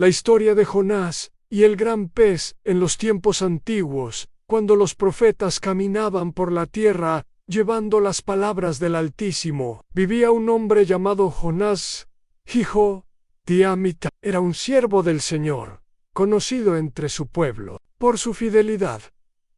La historia de Jonás y el gran pez en los tiempos antiguos, cuando los profetas caminaban por la tierra llevando las palabras del Altísimo. Vivía un hombre llamado Jonás, hijo de Amitai. Era un siervo del Señor, conocido entre su pueblo por su fidelidad.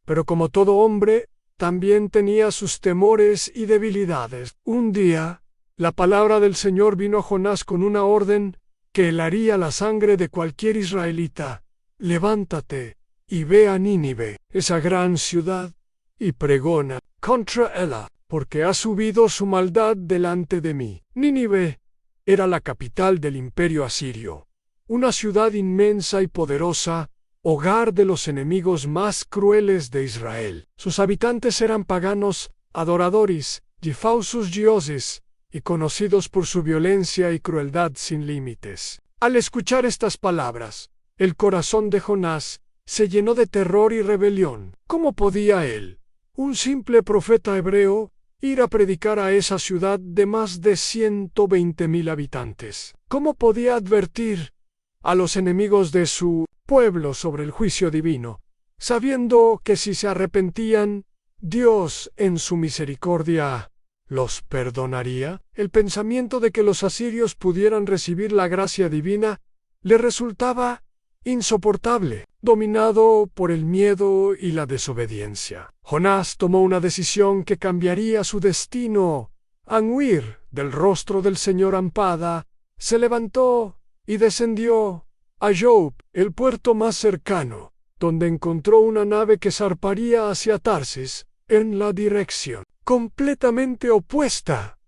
Pero como todo hombre, también tenía sus temores y debilidades. Un día, la palabra del Señor vino a Jonás con una orden que helaría la sangre de cualquier israelita. Levántate y ve a Nínive, esa gran ciudad, y pregona contra ella, porque ha subido su maldad delante de mí. Nínive era la capital del imperio asirio, una ciudad inmensa y poderosa, hogar de los enemigos más crueles de Israel. Sus habitantes eran paganos, adoradores de falsos dioses, y conocidos por su violencia y crueldad sin límites. Al escuchar estas palabras, el corazón de Jonás se llenó de terror y rebelión. ¿Cómo podía él, un simple profeta hebreo, ir a predicar a esa ciudad de más de 120,000 habitantes? ¿Cómo podía advertir a los enemigos de su pueblo sobre el juicio divino, sabiendo que si se arrepentían, Dios en su misericordia los perdonaría? El pensamiento de que los asirios pudieran recibir la gracia divina le resultaba insoportable, dominado por el miedo y la desobediencia. Jonás tomó una decisión que cambiaría su destino. Al huir del rostro del Señor Ampada, se levantó y descendió a Jope, el puerto más cercano, donde encontró una nave que zarparía hacia Tarsis, en la dirección completamente opuesta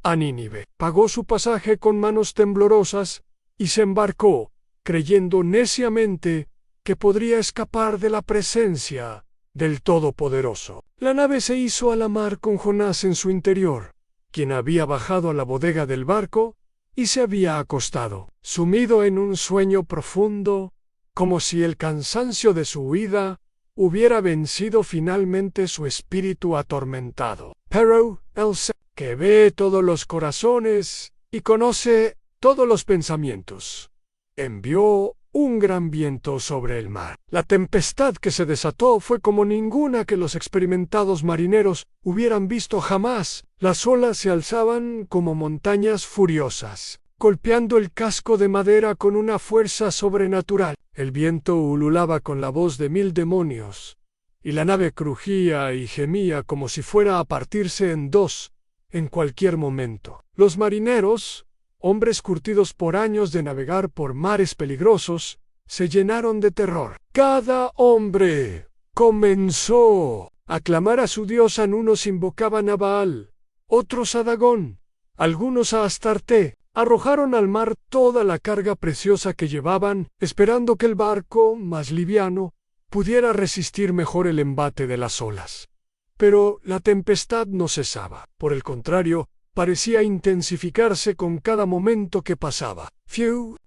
a Nínive. Pagó su pasaje con manos temblorosas y se embarcó, creyendo neciamente que podría escapar de la presencia del Todopoderoso. La nave se hizo a la mar con Jonás en su interior, quien había bajado a la bodega del barco y se había acostado, sumido en un sueño profundo, como si el cansancio de su huida hubiera vencido finalmente su espíritu atormentado. Pero el Señor, que ve todos los corazones y conoce todos los pensamientos, envió un gran viento sobre el mar. La tempestad que se desató fue como ninguna que los experimentados marineros hubieran visto jamás. Las olas se alzaban como montañas furiosas, golpeando el casco de madera con una fuerza sobrenatural. El viento ululaba con la voz de 1000 demonios, y la nave crujía y gemía como si fuera a partirse en dos en cualquier momento. Los marineros, hombres curtidos por años de navegar por mares peligrosos, se llenaron de terror. Cada hombre comenzó a clamar a su diosa. Unos invocaban a Baal, otros a Dagón, algunos a Astarte. Arrojaron al mar toda la carga preciosa que llevaban, esperando que el barco, más liviano, pudiera resistir mejor el embate de las olas. Pero la tempestad no cesaba. Por el contrario, parecía intensificarse con cada momento que pasaba.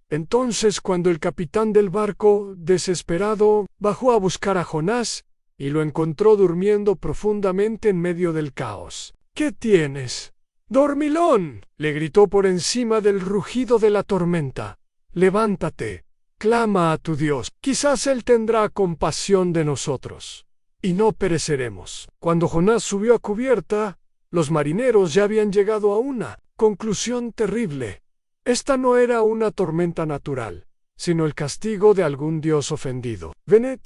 Entonces, cuando el capitán del barco, desesperado, bajó a buscar a Jonás y lo encontró durmiendo profundamente en medio del caos. ¿Qué tienes, dormilón?, le gritó por encima del rugido de la tormenta. Levántate, clama a tu Dios. Quizás Él tendrá compasión de nosotros, y no pereceremos. Cuando Jonás subió a cubierta, los marineros ya habían llegado a una conclusión terrible. Esta no era una tormenta natural, sino el castigo de algún dios ofendido. Venid,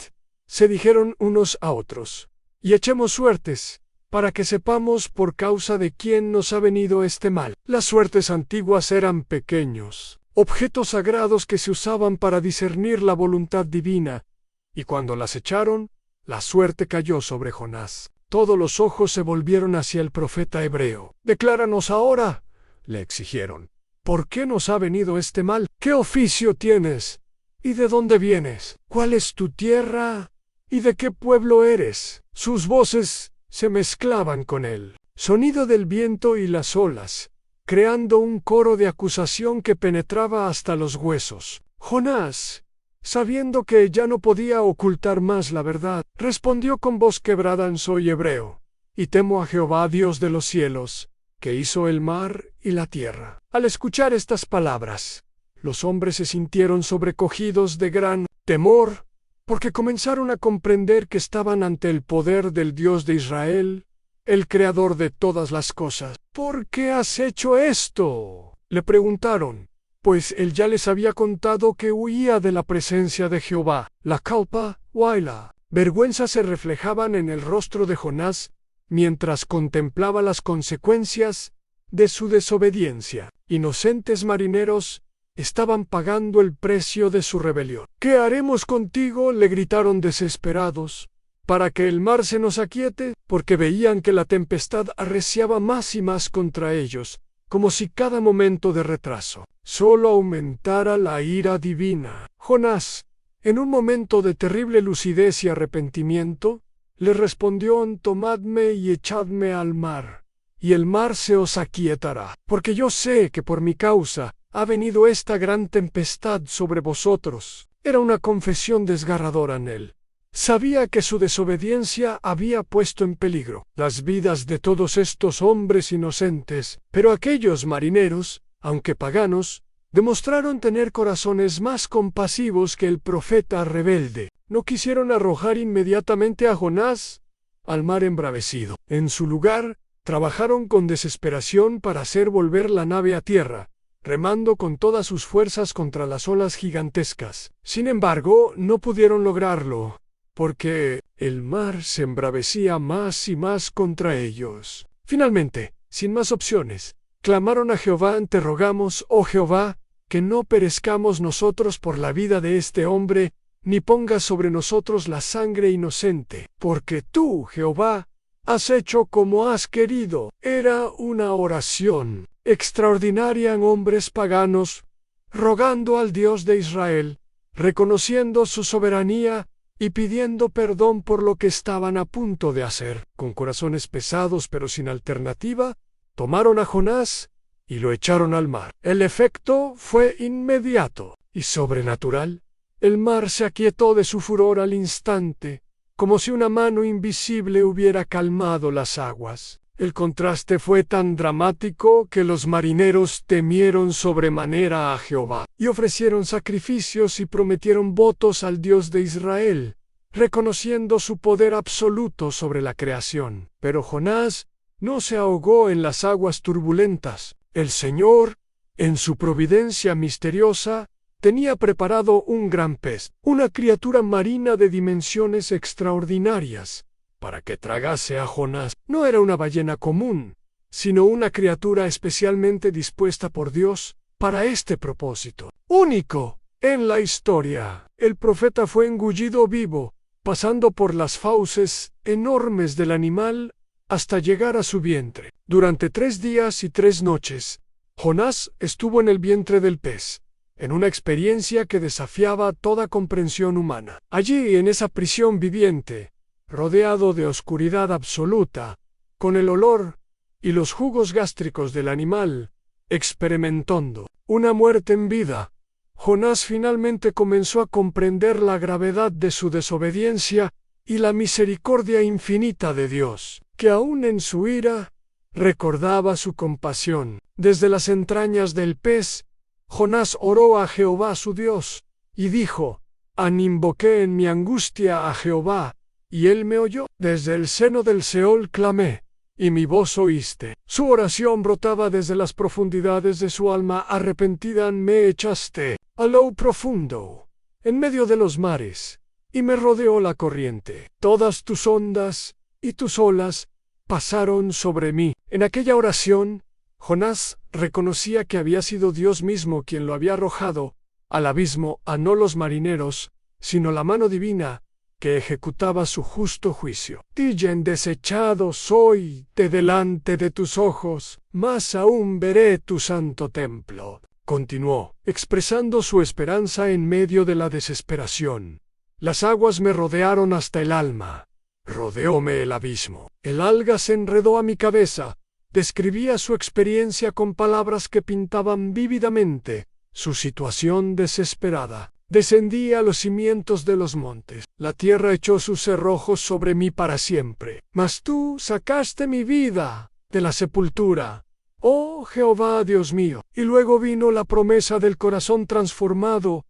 se dijeron unos a otros, y echemos suertes, para que sepamos por causa de quién nos ha venido este mal. Las suertes antiguas eran pequeños objetos sagrados que se usaban para discernir la voluntad divina, y cuando las echaron, la suerte cayó sobre Jonás. Todos los ojos se volvieron hacia el profeta hebreo. «Decláranos ahora», le exigieron, «¿por qué nos ha venido este mal? ¿Qué oficio tienes? ¿Y de dónde vienes? ¿Cuál es tu tierra? ¿Y de qué pueblo eres?» Sus voces se mezclaban con el sonido del viento y las olas, creando un coro de acusación que penetraba hasta los huesos. Jonás, sabiendo que ya no podía ocultar más la verdad, respondió con voz quebrada: «Soy hebreo, y temo a Jehová, Dios de los cielos, que hizo el mar y la tierra». Al escuchar estas palabras, Los hombres se sintieron sobrecogidos de gran temor, porque comenzaron a comprender que estaban ante el poder del Dios de Israel, el creador de todas las cosas. ¿Por qué has hecho esto?, le preguntaron, pues él ya les había contado que huía de la presencia de Jehová. La culpa y la vergüenza se reflejaban en el rostro de Jonás mientras contemplaba las consecuencias de su desobediencia. Inocentes marineros estaban pagando el precio de su rebelión. ¿Qué haremos contigo?, le gritaron desesperados, para que el mar se nos aquiete, porque veían que la tempestad arreciaba más y más contra ellos, como si cada momento de retraso solo aumentara la ira divina. Jonás, en un momento de terrible lucidez y arrepentimiento, le respondió: tomadme y echadme al mar, y el mar se os aquietará, porque yo sé que por mi causa ha venido esta gran tempestad sobre vosotros. Era una confesión desgarradora en él. Sabía que su desobediencia había puesto en peligro las vidas de todos estos hombres inocentes, pero aquellos marineros, aunque paganos, demostraron tener corazones más compasivos que el profeta rebelde. No quisieron arrojar inmediatamente a Jonás al mar embravecido. En su lugar, trabajaron con desesperación para hacer volver la nave a tierra, remando con todas sus fuerzas contra las olas gigantescas. Sin embargo, no pudieron lograrlo, porque el mar se embravecía más y más contra ellos. Finalmente, sin más opciones, clamaron a Jehová: te rogamos, oh Jehová, que no perezcamos nosotros por la vida de este hombre, ni pongas sobre nosotros la sangre inocente, porque tú, Jehová, has hecho como has querido. Era una oración extraordinaria en hombres paganos, rogando al Dios de Israel, reconociendo su soberanía y pidiendo perdón por lo que estaban a punto de hacer. Con corazones pesados pero sin alternativa, tomaron a Jonás y lo echaron al mar. El efecto fue inmediato y sobrenatural. El mar se aquietó de su furor al instante, como si una mano invisible hubiera calmado las aguas. El contraste fue tan dramático que los marineros temieron sobremanera a Jehová, y ofrecieron sacrificios y prometieron votos al Dios de Israel, reconociendo su poder absoluto sobre la creación. Pero Jonás no se ahogó en las aguas turbulentas. El Señor, en su providencia misteriosa, tenía preparado un gran pez, una criatura marina de dimensiones extraordinarias, para que tragase a Jonás. No era una ballena común, sino una criatura especialmente dispuesta por Dios para este propósito. Único en la historia, el profeta fue engullido vivo, pasando por las fauces enormes del animal hasta llegar a su vientre. Durante 3 días y 3 noches, Jonás estuvo en el vientre del pez, en una experiencia que desafiaba toda comprensión humana. Allí, en esa prisión viviente, rodeado de oscuridad absoluta, con el olor y los jugos gástricos del animal, experimentando una muerte en vida, Jonás finalmente comenzó a comprender la gravedad de su desobediencia y la misericordia infinita de Dios, que aun en su ira recordaba su compasión. Desde las entrañas del pez, Jonás oró a Jehová su Dios, y dijo: invoqué en mi angustia a Jehová, y él me oyó. Desde el seno del Seol clamé, y mi voz oíste. Su oración brotaba desde las profundidades de su alma. Arrepentida me echaste a lo profundo, en medio de los mares, y me rodeó la corriente. Todas tus ondas y tus olas pasaron sobre mí. En aquella oración, Jonás reconocía que había sido Dios mismo quien lo había arrojado al abismo, a no los marineros, sino la mano divina que ejecutaba su justo juicio. Dillen desechado soy de delante de tus ojos, mas aún veré tu santo templo. Continuó, expresando su esperanza en medio de la desesperación. Las aguas me rodearon hasta el alma. Rodeóme el abismo. El alga se enredó a mi cabeza. Describía su experiencia con palabras que pintaban vívidamente su situación desesperada. Descendí a los cimientos de los montes. La tierra echó sus cerrojos sobre mí para siempre. Mas tú sacaste mi vida de la sepultura, oh Jehová Dios mío. Y luego vino la promesa del corazón transformado,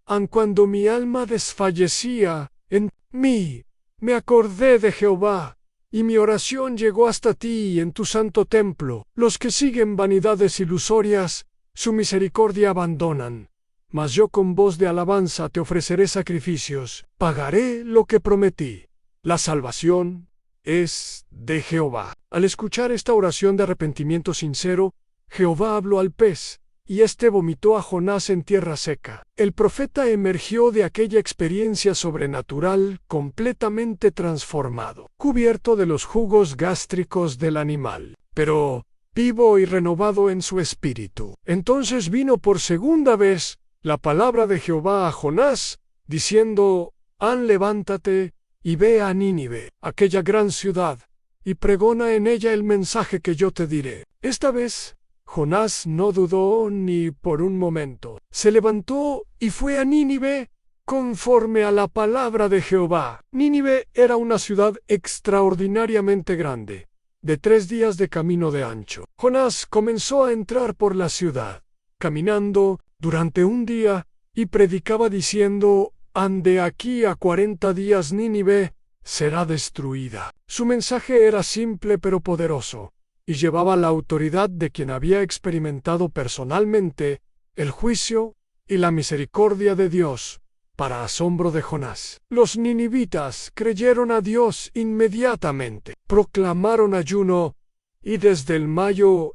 aun cuando mi alma desfallecía en mí. Me acordé de Jehová, y mi oración llegó hasta ti en tu santo templo. Los que siguen vanidades ilusorias, su misericordia abandonan. Mas yo con voz de alabanza te ofreceré sacrificios, pagaré lo que prometí. La salvación es de Jehová. Al escuchar esta oración de arrepentimiento sincero, Jehová habló al pez, y éste vomitó a Jonás en tierra seca. El profeta emergió de aquella experiencia sobrenatural completamente transformado, cubierto de los jugos gástricos del animal, pero vivo y renovado en su espíritu. Entonces vino por segunda vez la palabra de Jehová a Jonás, diciendo: levántate y ve a Nínive, aquella gran ciudad, y pregona en ella el mensaje que yo te diré. Esta vez Jonás no dudó ni por un momento. Se levantó y fue a Nínive conforme a la palabra de Jehová. Nínive era una ciudad extraordinariamente grande, de 3 días de camino de ancho. Jonás comenzó a entrar por la ciudad, caminando durante un día, y predicaba diciendo: de aquí a 40 días Nínive será destruida. Su mensaje era simple pero poderoso, y llevaba la autoridad de quien había experimentado personalmente el juicio y la misericordia de Dios, para asombro de Jonás. Los ninivitas creyeron a Dios inmediatamente, proclamaron ayuno, y desde el mayor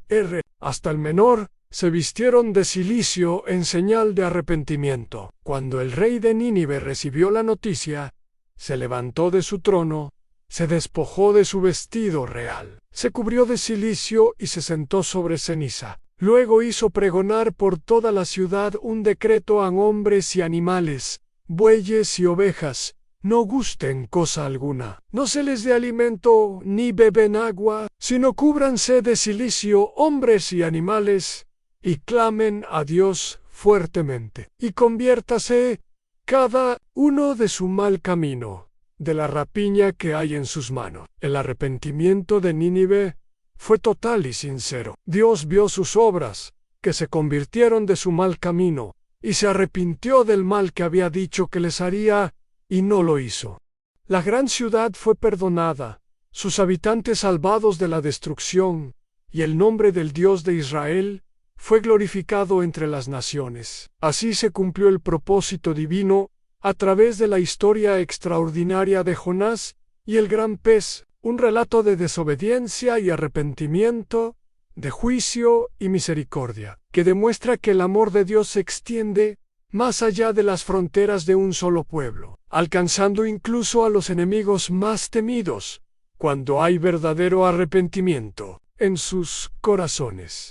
hasta el menor se vistieron de cilicio en señal de arrepentimiento. Cuando el rey de Nínive recibió la noticia, se levantó de su trono, se despojó de su vestido real, se cubrió de cilicio y se sentó sobre ceniza. Luego hizo pregonar por toda la ciudad un decreto a hombres y animales, bueyes y ovejas: no gusten cosa alguna, no se les dé alimento ni beben agua, sino cúbranse de cilicio hombres y animales, y clamen a Dios fuertemente, y conviértase cada uno de su mal camino, de la rapiña que hay en sus manos. El arrepentimiento de Nínive fue total y sincero. Dios vio sus obras, que se convirtieron de su mal camino, y se arrepintió del mal que había dicho que les haría, y no lo hizo. La gran ciudad fue perdonada, sus habitantes salvados de la destrucción, y el nombre del Dios de Israel fue glorificado entre las naciones. Así se cumplió el propósito divino a través de la historia extraordinaria de Jonás y el gran pez, un relato de desobediencia y arrepentimiento, de juicio y misericordia, que demuestra que el amor de Dios se extiende más allá de las fronteras de un solo pueblo, alcanzando incluso a los enemigos más temidos, cuando hay verdadero arrepentimiento en sus corazones.